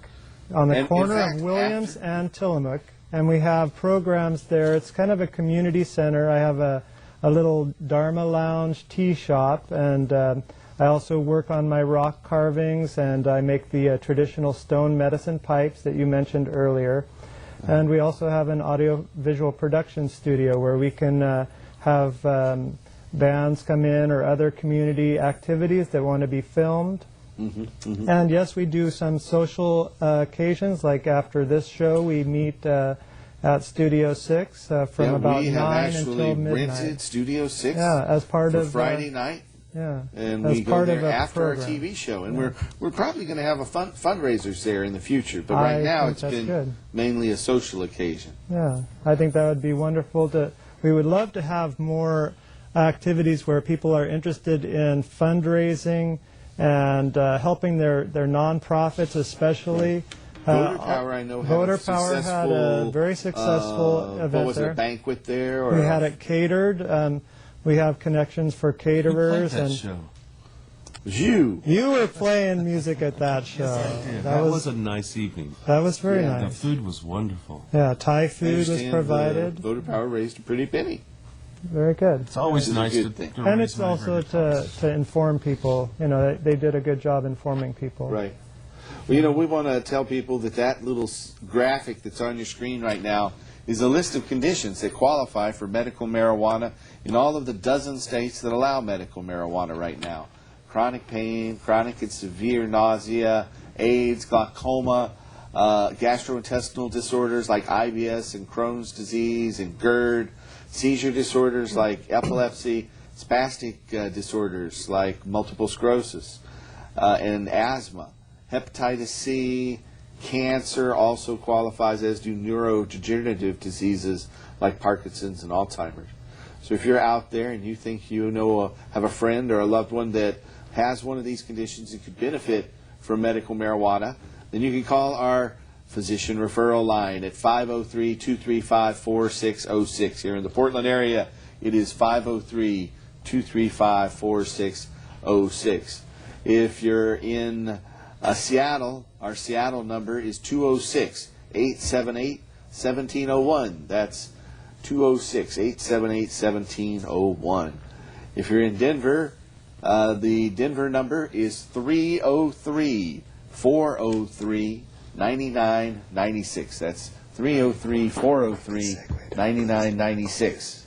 on the corner of Williams and Tillamook. And we have programs there. It's kind of a community center. I have a little Dharma Lounge tea shop, and I also work on my rock carvings, and I make the traditional stone medicine pipes that you mentioned earlier. And we also have an audio-visual production studio where we can have bands come in or other community activities that want to be filmed. And yes, we do some social occasions, like after this show we meet at Studio 6 from about 9 until midnight. We have actually rented Studio 6 as part for of Friday night. Yeah, and we go there after our TV show, and we're probably going to have a fundraisers there in the future. But right now it's been mainly a social occasion. Yeah, I think that would be wonderful. We would love to have more activities where people are interested in fundraising and helping their nonprofits, especially. Voter Power, I know, had a very successful event there. What was it, a banquet there? Or we had it catered. We have connections for caterers. Who played that show? You were playing music at that show. Yes, I did. That was a nice evening. That was very nice. The food was wonderful. Yeah, Thai food was provided. Voter Power raised a pretty penny. Very good. It's always nice to and it's also to inform people. They did a good job informing people. Right. Well, we want to tell people that little graphic that's on your screen right now is a list of conditions that qualify for medical marijuana in all of the dozen states that allow medical marijuana right now. Chronic pain, chronic and severe nausea, AIDS, glaucoma, gastrointestinal disorders like IBS and Crohn's disease and GERD, seizure disorders like epilepsy, spastic disorders like multiple sclerosis, and asthma. Hepatitis C, cancer also qualifies, as do neurodegenerative diseases like Parkinson's and Alzheimer's. So if you're out there and you think have a friend or a loved one that has one of these conditions and could benefit from medical marijuana, then you can call our physician referral line at 503-235-4606. Here in the Portland area, it is 503-235-4606. If you're in Seattle, our Seattle number is 206-878-1701. That's 206-878-1701. If you're in Denver, the Denver number is 303-403-9996. That's 303-403-9996.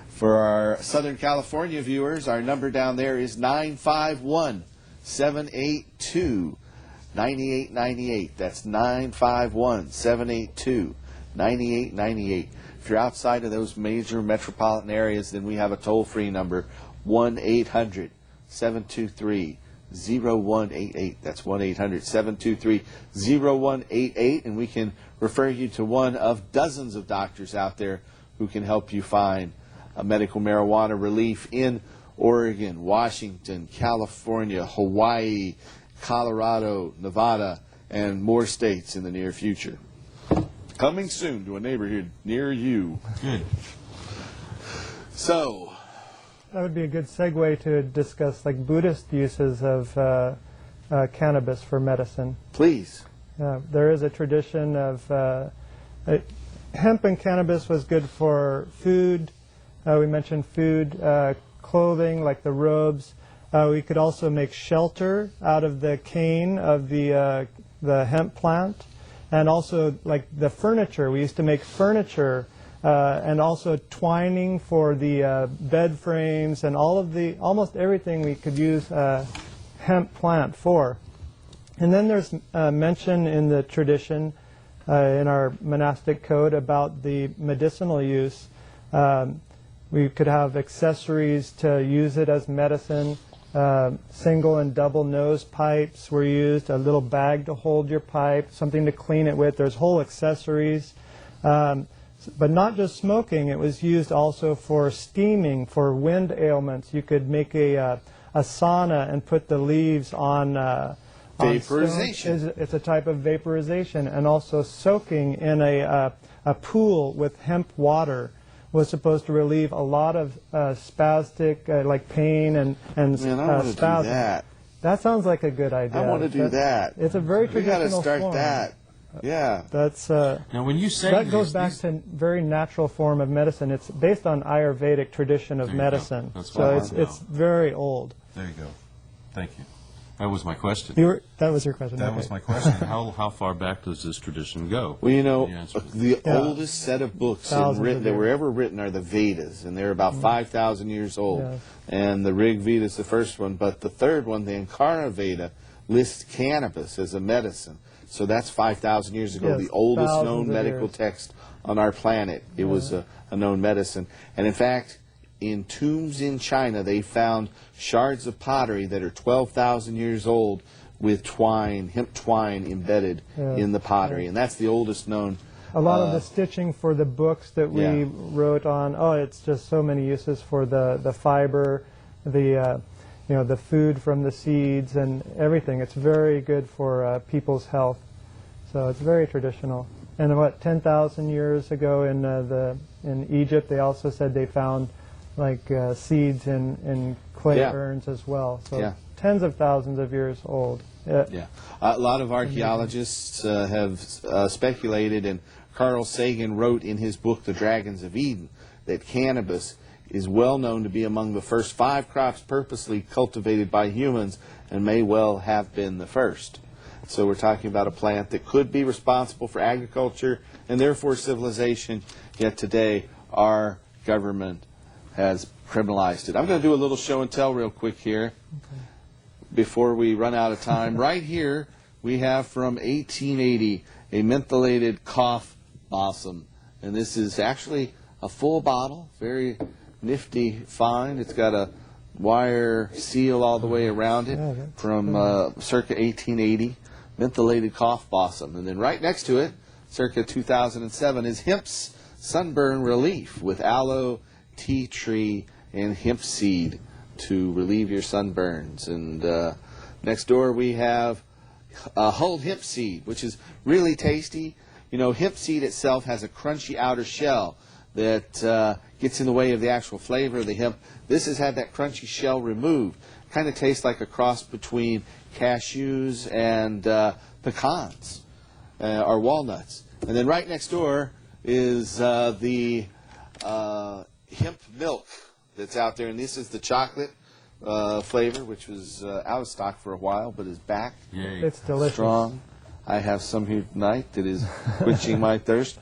For our Southern California viewers, our number down there is 951-782-9898. That's 951-782-9898. If you're outside of those major metropolitan areas, then we have a toll-free number, 1-800-723-0188. That's 1-800-723-0188, and we can refer you to one of dozens of doctors out there who can help you find a medical marijuana relief in Oregon, Washington, California, Hawaii, Colorado, Nevada, and more states in the near future. Coming soon to a neighborhood near you. Good. So, that would be a good segue to discuss like Buddhist uses of cannabis for medicine. Please. There is a tradition of hemp and cannabis was good for food. We mentioned food, clothing like the robes. We could also make shelter out of the cane of the hemp plant, and also like the furniture. We used to make furniture. And also twining for the bed frames and almost everything we could use hemp plant for. And then there's mention in the tradition in our monastic code about the medicinal use. We could have accessories to use it as medicine. Single and double nose pipes were used, a little bag to hold your pipe, something to clean it with. There's whole accessories. But not just smoking, it was used also for steaming, for wind ailments. You could make a sauna and put the leaves on vaporization. It's a type of vaporization. And also soaking in a pool with hemp water was supposed to relieve a lot of spastic, like pain and Man, I want to do that. That sounds like a good idea. I want to do that. It's a very traditional We got to start form. that. Yeah. That's now when you say that goes back to a very natural form of medicine. It's based on Ayurvedic tradition of medicine. So it's very old. There you go. Thank you. That was my question. That was your question. That was my question. How far back does this tradition go? Well, you know, the oldest set of books that were ever written are the Vedas, and they're about 5,000 years old. Yes. And the Rig Veda is the first one, but the third one, the Ankara Veda, lists cannabis as a medicine. So that's 5,000 years ago, Yes, the oldest thousands known of medical years. text on our planet. It was a known medicine. And in fact, in tombs in China, they found shards of pottery that are 12,000 years old with twine, hemp twine embedded in the pottery. And that's the oldest known. A lot of the stitching for the books that we wrote on, it's just so many uses for the fiber, the food from the seeds and everything. It's very good for people's health. So it's very traditional. And 10,000 years ago in Egypt, they also said they found like seeds in clay urns as well. So tens of thousands of years old. A lot of archaeologists have speculated, and Carl Sagan wrote in his book, The Dragons of Eden, that cannabis is well known to be among the first 5 crops purposely cultivated by humans and may well have been the first. So we're talking about a plant that could be responsible for agriculture and therefore civilization, yet today our government has criminalized it. I'm going to do a little show and tell real quick here before we run out of time. Right here we have from 1880 a mentholated cough balsam, and this is actually a full bottle, very nifty find. It's got a wire seal all the way around it from circa 1880, mentholated cough balsam. And then right next to it, circa 2007, is hemp's sunburn relief with aloe, tea tree, and hemp seed to relieve your sunburns. And next door we have hulled hemp seed, which is really tasty. You know, hemp seed itself has a crunchy outer shell that gets in the way of the actual flavor of the hemp. This has had that crunchy shell removed. Kind of tastes like a cross between cashews and pecans or walnuts. And then right next door is the hemp milk that's out there, and this is the chocolate flavor, which was out of stock for a while, but is back. Yay. It's delicious. Strong. I have some here tonight that is quenching my thirst.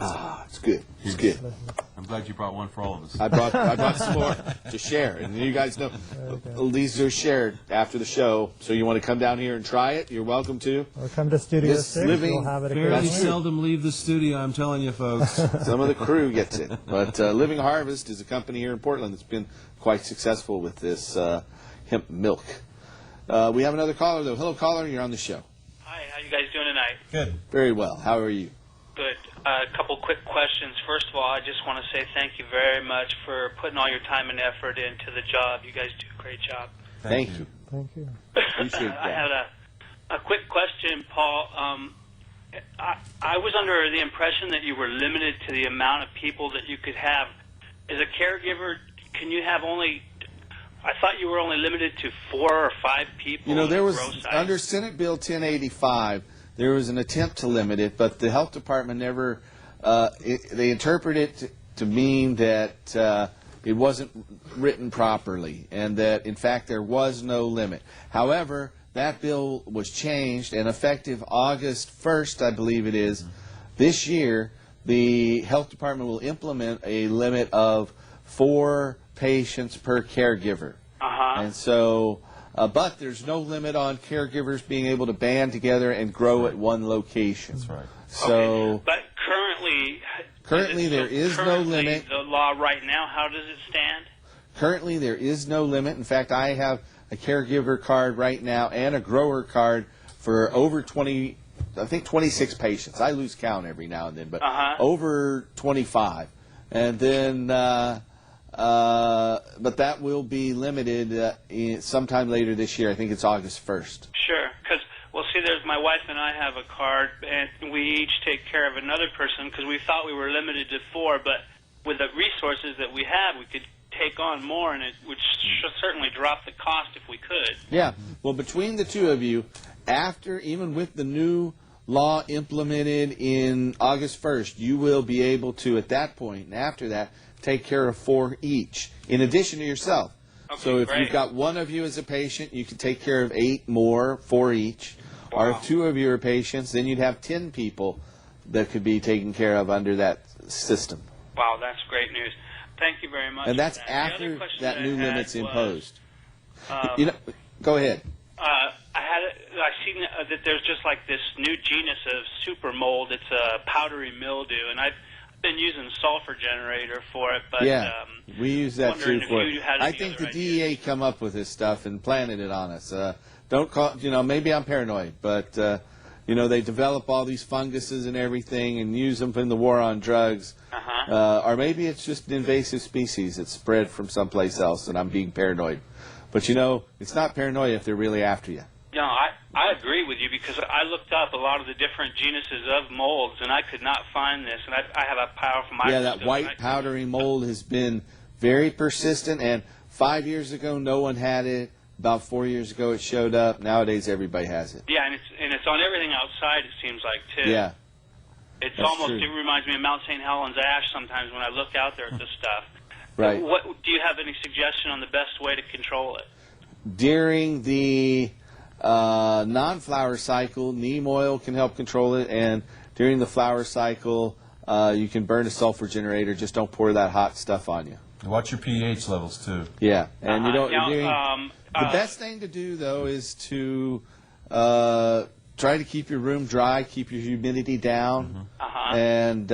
Ah, it's good. It's good. I'm glad you brought one for all of us. I brought some more to share, and you guys know these are shared after the show. So you want to come down here and try it? You're welcome to. Or come to Studio 6. We'll have it Very seldom leave the studio, I'm telling you, folks. Some of the crew gets it, but Living Harvest is a company here in Portland that's been quite successful with this hemp milk. We have another caller, though. Hello, caller. You're on the show. Hi. How you guys doing tonight? Good. Very well. How are you? Good. A couple quick questions. First of all, I just want to say thank you very much for putting all your time and effort into the job. You guys do a great job. Thank you. Thank you. Appreciate that. I had a quick question, Paul. I was under the impression that you were limited to the amount of people that you could have. As a caregiver, can you have only... I thought you were only limited to 4 or 5 people. You know, there was, site. under Senate Bill 1085, there was an attempt to limit it, but the health department never, they interpreted it to mean that it wasn't written properly and that, in fact, there was no limit. However, that bill was changed, and effective August 1st, I believe it is, this year, the health department will implement a limit of 4 patients per caregiver. And so, but there's no limit on caregivers being able to band together and grow at one location. That's right. So, okay. But currently there is no limit. The law right now, how does it stand? Currently, there is no limit. In fact, I have a caregiver card right now and a grower card for over 20, I think 26 patients. I lose count every now and then, but over 25. And then, but that will be limited sometime later this year. I think it's August 1st. Sure, because, well, see, there's my wife and I have a card, and we each take care of another person because we thought we were limited to 4, but with the resources that we have, we could take on more, and it would certainly drop the cost if we could. Yeah, well, between the two of you, even with the new law implemented in August 1st, you will be able to, at that point, and after that, take care of 4 each, in addition to yourself. Okay, so if great. you've got one of you as a patient, you can take care of 8 more, 4 each. Wow. Or if 2 of you are patients, then you'd have 10 people that could be taken care of under that system. Wow, that's great news. Thank you very much. And that's after that new limit's imposed. Go ahead. I seen that there's just like this new genus of super mold. It's a powdery mildew, and I've been using sulfur generator for it. But yeah, we use that too for it. I think the ideas. DEA come up with this stuff and planted it on us. Don't call, maybe I'm paranoid, but they develop all these funguses and everything and use them in the war on drugs. Or maybe it's just an invasive species that's spread from someplace else, and I'm being paranoid. But it's not paranoia if they're really after you. No, I agree with you because I looked up a lot of the different genuses of molds, and I could not find this. And I have a powerful microscope. Yeah, that white powdery mold has been very persistent, and 5 years ago no one had it. About 4 years ago it showed up. Nowadays everybody has it. Yeah, and it's on everything outside, it seems like, too. Yeah. It reminds me of Mount St. Helens ash sometimes when I look out there at this stuff. Right. Do you have any suggestion on the best way to control it? During the non-flower cycle, neem oil can help control it, and during the flower cycle, you can burn a sulfur generator. Just don't pour that hot stuff on you. Watch your pH levels too. Yeah, and the best thing to do though is to try to keep your room dry, keep your humidity down, and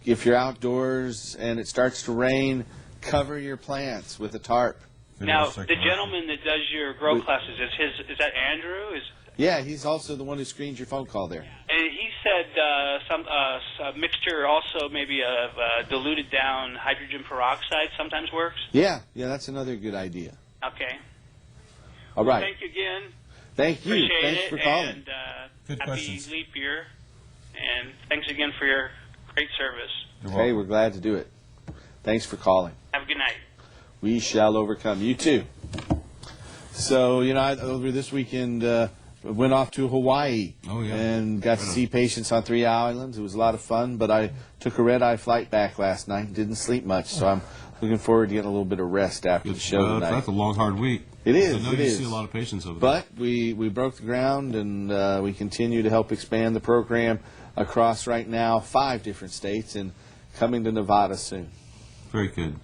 if you're outdoors and it starts to rain, cover your plants with a tarp. Now, the gentleman that does your grow classes, is that Andrew? Yeah, he's also the one who screens your phone call there. And he said a mixture also maybe of diluted down hydrogen peroxide sometimes works? Yeah, that's another good idea. Okay. All right. Well, thank you again. Thank you. Appreciate Thanks it. for calling. And Good happy questions. leap year. And thanks again for your great service. Hey, we're glad to do it. Thanks for calling. Have a good night. We shall overcome. You too. So, over this weekend, went off to Hawaii. Oh, yeah. And got to see patients on 3 islands. It was a lot of fun, but I took a red-eye flight back last night and didn't sleep much, so I'm looking forward to getting a little bit of rest after the show tonight. That's a long, hard week. It is. I know it you is. see a lot of patients over there. But we broke the ground, and we continue to help expand the program across right now 5 different states and coming to Nevada soon. Very good.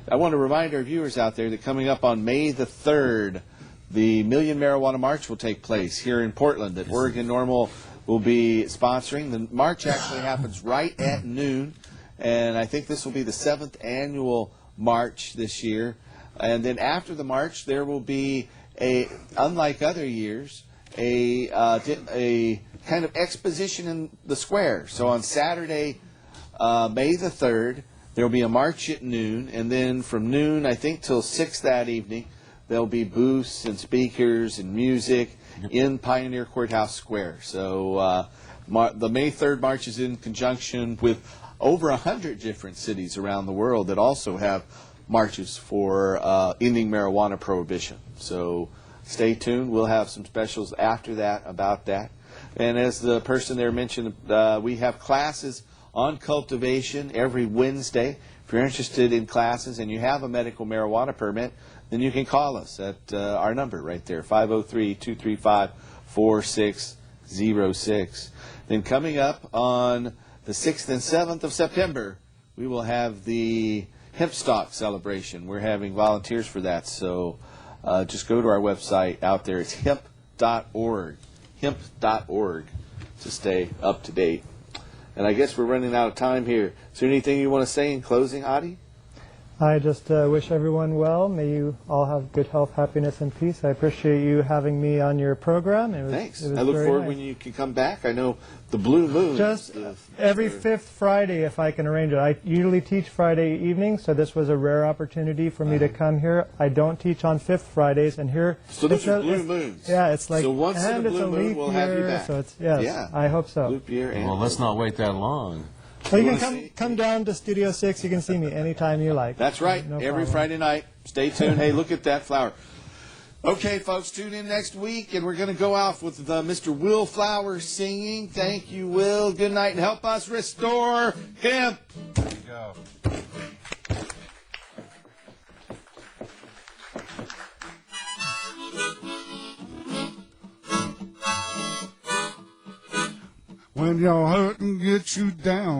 I want to remind our viewers out there that coming up on May the 3rd, the Million Marijuana March will take place here in Portland that Oregon Normal will be sponsoring. The march actually happens right at noon, and I think this will be the 7th annual march this year. And then after the march, there will be unlike other years, a kind of exposition in the square. So on Saturday, May the 3rd, there will be a march at noon, and then from noon, I think, till 6 that evening, there'll be booths and speakers and music in Pioneer Courthouse Square. So the May 3rd march is in conjunction with over 100 different cities around the world that also have marches for ending marijuana prohibition. So stay tuned. We'll have some specials after that about that. And as the person there mentioned, we have classes on cultivation every Wednesday. If you're interested in classes and you have a medical marijuana permit, then you can call us at our number right there, 503-235-4606. Then coming up on the 6th and 7th of September, we will have the hemp stock celebration. We're having volunteers for that, so just go to our website out there. It's hemp.org, hemp.org, to stay up to date. And I guess we're running out of time here. Is there anything you want to say in closing, Adi? I just wish everyone well. May you all have good health, happiness, and peace. I appreciate you having me on your program. Thanks. It was I look very forward nice. when you can come back. I know the Blue Moon. Just every 5th Friday, if I can arrange it. I usually teach Friday evenings, so this was a rare opportunity for me to come here. I don't teach on 5th Fridays, and here... So those are Blue Moons. Yeah, it's like... So once in and a it's Blue a Moon, leap we'll have you year, back. So it's, yes, Yeah. I hope so. Loop year and Well, let's not wait that long. Well, you can come down to Studio 6. You can see me anytime you like. That's right. No Every problem. Friday night. Stay tuned. Hey, look at that flower. Okay, folks, tune in next week, and we're going to go out with Mr. Will Flowers singing. Thank you, Will. Good night, and help us restore hemp. There you go. When your hurting gets you down.